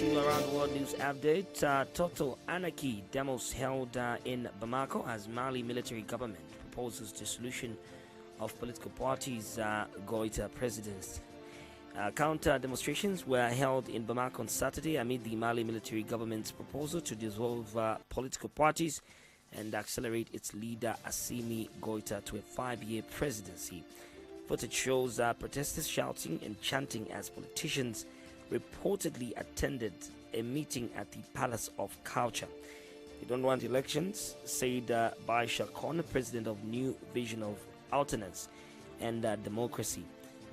to Around the World News Update. Total anarchy demos held in Bamako as Mali military government proposes dissolution of political parties, Goita presidents. Counter demonstrations were held in Bamako on Saturday amid the Mali military government's proposal to dissolve political parties and accelerate its leader Assimi Goita to a 5-year presidency. Footage shows protesters shouting and chanting as politicians reportedly attended a meeting at the Palace of Culture. "We don't want elections," said Bai Shakon, president of New Vision of Alternance and Democracy.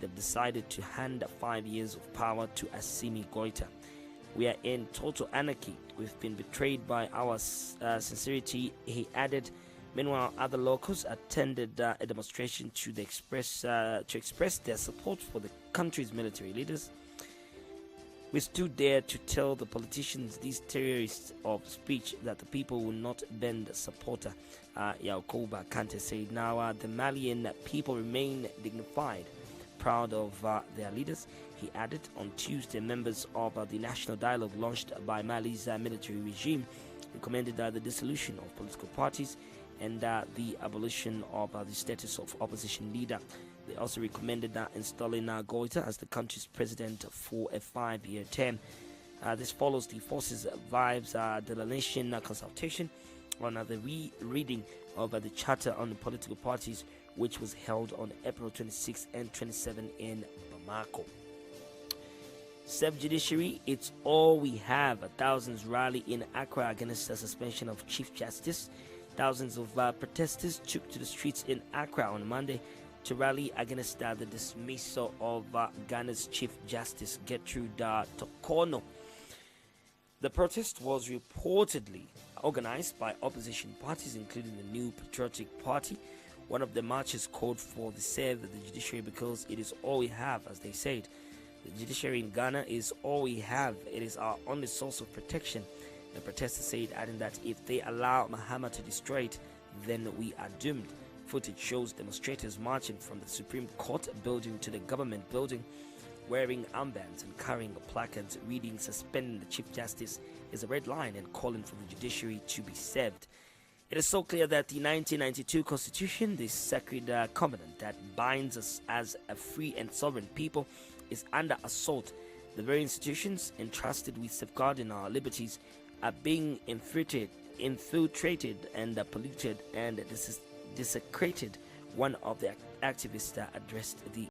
They've decided to hand 5 years of power to Assimi Goita. "We are in total anarchy. We've been betrayed by our sincerity," he added. Meanwhile, other locals attended a demonstration to express their support for the country's military leaders. "We stood there to tell the politicians, these terrorists of speech, that the people will not bend," supporter Yakuba Kante said. Now, the Malian people remain dignified, proud of their leaders. He added on Tuesday, members of the National Dialogue launched by Mali's military regime recommended the dissolution of political parties and the abolition of the status of opposition leader. They also recommended installing Goita as the country's president for a 5-year term. This follows the forces' Vibes de la Nation consultation on the re-reading of the Charter on Political Parties, which was held on April 26 and 27 in Bamako. Self-judiciary, it's all we have. Thousands rally in Accra against the suspension of Chief Justice. Thousands of protesters took to the streets in Accra on Monday to rally against the dismissal of Ghana's Chief Justice Gertrude Tokono. The protest was reportedly organized by opposition parties, including the New Patriotic Party. One of the marches called for the save the judiciary because it is all we have, as they said. "The judiciary in Ghana is all we have. It is our only source of protection," the protesters said, adding that if they allow Mahama to destroy it, then we are doomed. Footage shows demonstrators marching from the Supreme Court building to the government building, wearing armbands and carrying placards reading "Suspending the Chief Justice is a red line" and calling for the judiciary to be saved. It is so clear that the 1992 Constitution, the sacred covenant that binds us as a free and sovereign people, is under assault. The very institutions entrusted with safeguarding our liberties are being infiltrated and polluted, and this is desecrated. One of the activists addressed the